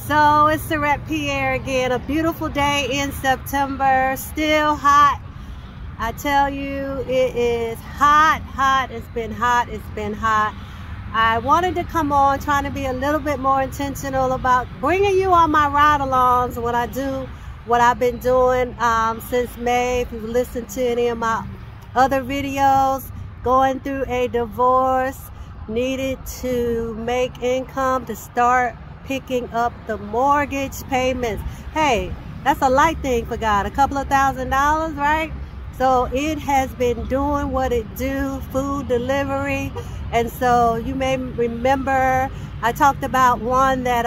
So it's Sarette Pierre again. A beautiful day in September. Still hot. I tell you, it is hot. It's been hot. I wanted to come on trying to be a little bit more intentional about bringing you on my ride-alongs, what I've been doing since May. If you've listened to any of my other videos, going through a divorce, needed to make income to start picking up the mortgage payments. Hey, that's a light thing for God, a couple of $1,000s, right? So it has been doing what it do, food delivery. And so you may remember I talked about one that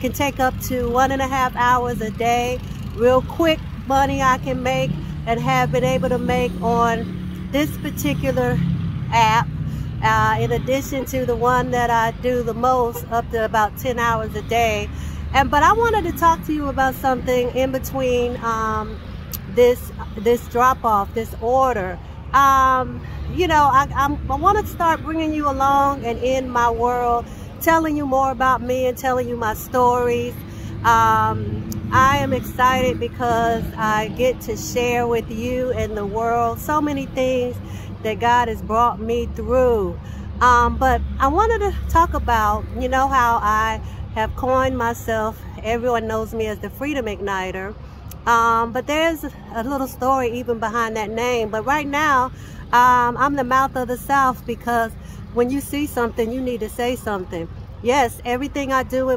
can take up to 1.5 hours a day. Real quick money I can make and have been able to make on this particular app. In addition to the one that I do the most, up to about 10 hours a day. But I wanted to talk to you about something in between this drop-off, this order. You know, I want to start bringing you along and in my world, telling you more about me and telling you my stories. I am excited because I get to share with you and the world so many things that God has brought me through. But I wanted to talk about, you know, how I have coined myself, everyone knows me as the Freedom Igniter. But there's a little story even behind that name. But right now, I'm the mouth of the South, because when you see something, you need to say something. Yes, everything I do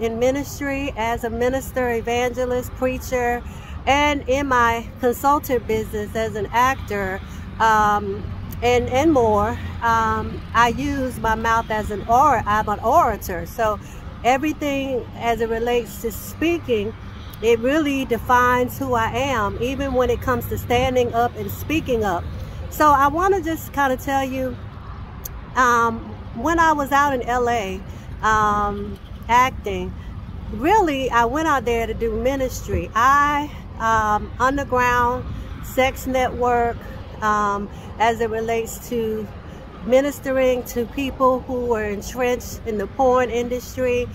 in ministry, as a minister, evangelist, preacher, and in my consultant business as an actor, and more, I use my mouth as I'm an orator. So everything as it relates to speaking, it really defines who I am, even when it comes to standing up and speaking up. So I want to just kind of tell you, when I was out in LA acting, really I went out there to do ministry. Underground sex network, as it relates to ministering to people who were entrenched in the porn industry.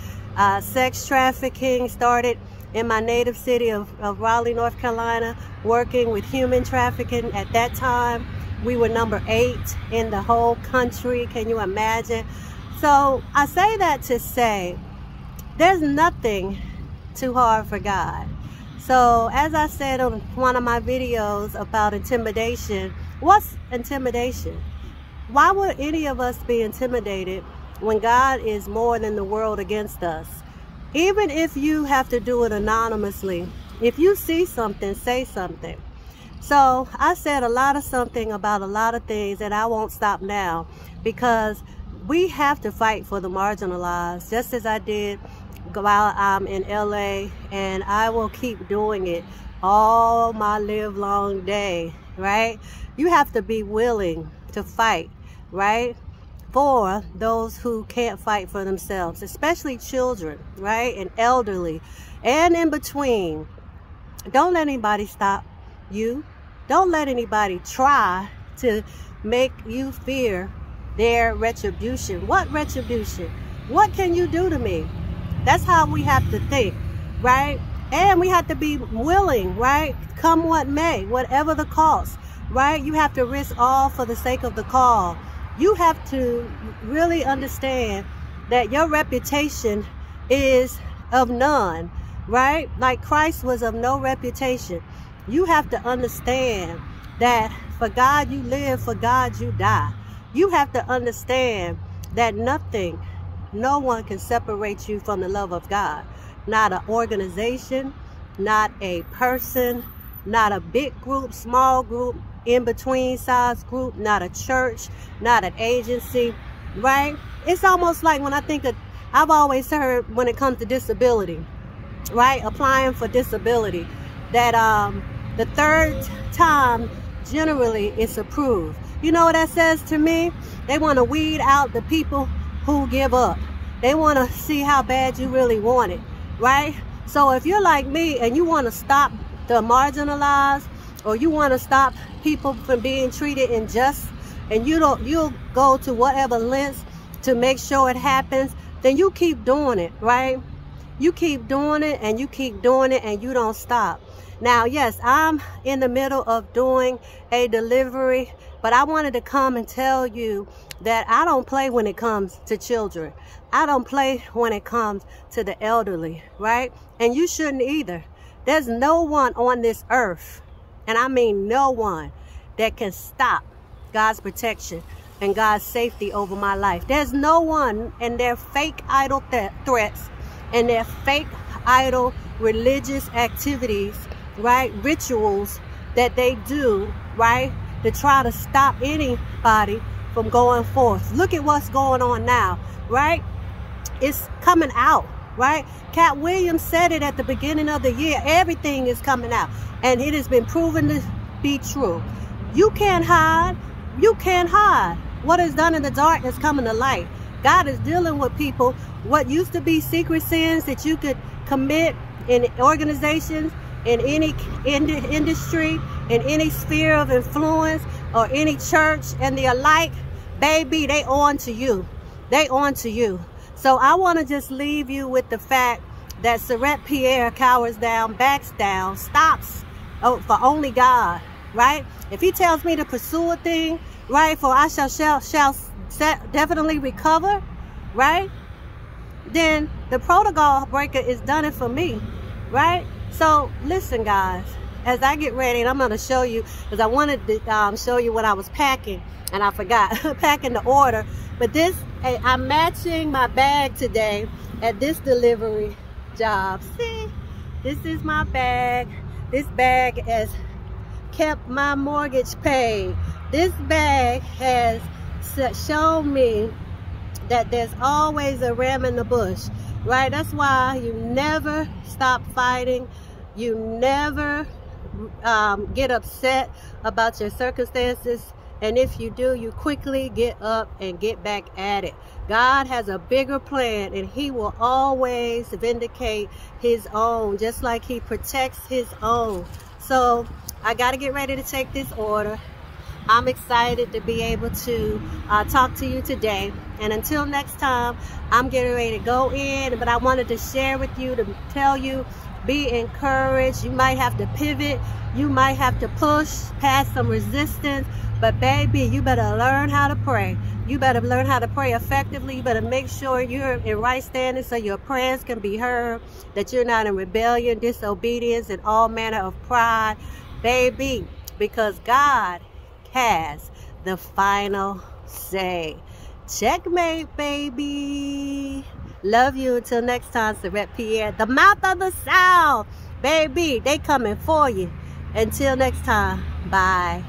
Sex trafficking started in my native city of Raleigh, North Carolina, working with human trafficking. At that time, we were number 8 in the whole country. Can you imagine? So I say that to say, there's nothing too hard for God. So as I said on one of my videos about intimidation, what's intimidation? Why would any of us be intimidated when God is more than the world against us? Even if you have to do it anonymously, if you see something, say something. So I said a lot of something about a lot of things, and I won't stop now, because we have to fight for the marginalized, just as I did while I'm in LA, and I will keep doing it all my live long day, right? You have to be willing to fight, right, for those who can't fight for themselves, especially children, right, and elderly, and in between. Don't let anybody stop you. Don't let anybody try to make you fear their retribution. What retribution? What can you do to me? That's how we have to think, right? And we have to be willing, right? Come what may, whatever the cost, right? You have to risk all for the sake of the call. You have to really understand that your reputation is of none, right? Like Christ was of no reputation. You have to understand that for God you live, for God you die. You have to understand that nothing, no one can separate you from the love of God. Not an organization, not a person, not a big group, small group, in between size group, not a church, not an agency, right? It's almost like when I think of, I've always heard when it comes to disability, right? Applying for disability, that the third time generally it's approved. You know what that says to me? They want to weed out the people who give up. They want to see how bad you really want it, right? So if you're like me and you want to stop the marginalized, or you want to stop people from being treated unjust, and you'll go to whatever lengths to make sure it happens, then you keep doing it, right? You keep doing it and you keep doing it and you don't stop. Now, yes, I'm in the middle of doing a delivery, but I wanted to come and tell you that I don't play when it comes to children. I don't play when it comes to the elderly, right? And you shouldn't either. There's no one on this earth, and I mean no one, that can stop God's protection and God's safety over my life. There's no one, and their fake idol threats and their fake idol religious activities, right, rituals that they do, right, to try to stop anybody from going forth. Look at what's going on now, right? It's coming out, right? Cat Williams said it at the beginning of the year. Everything is coming out, and it has been proven to be true. You can't hide. You can't hide. What is done in the dark is coming to light. God is dealing with people. What used to be secret sins that you could commit in organizations, in any industry, in any sphere of influence, or any church and the alike, baby, they on to you. They on to you. So I want to just leave you with the fact that Sirette Pierre cowers down, backs down, stops for only God, right? If he tells me to pursue a thing, right, for I shall definitely recover, right? Then the protocol breaker is done it for me, right? So listen, guys, as I get ready, and I'm going to show you, because I wanted to show you what I was packing, and I forgot, packing the order. But this, I'm matching my bag today at this delivery job. See, this is my bag. This bag has kept my mortgage paid. This bag has shown me that there's always a ram in the bush, right? That's why you never stop fighting. You never get upset about your circumstances. And if you do, you quickly get up and get back at it. God has a bigger plan, and he will always vindicate his own, just like he protects his own. So I got to get ready to take this order. I'm excited to be able to talk to you today. And until next time, I'm getting ready to go in. But I wanted to share with you, to tell you, be encouraged. You might have to pivot. You might have to push past some resistance. But baby, you better learn how to pray. You better learn how to pray effectively. You better make sure you're in right standing so your prayers can be heard, that you're not in rebellion, disobedience, and all manner of pride. Baby, because God has the final say. Checkmate, baby. Love you. Until next time, Sirette Pierre, the mouth of the South. Baby, they coming for you. Until next time, bye.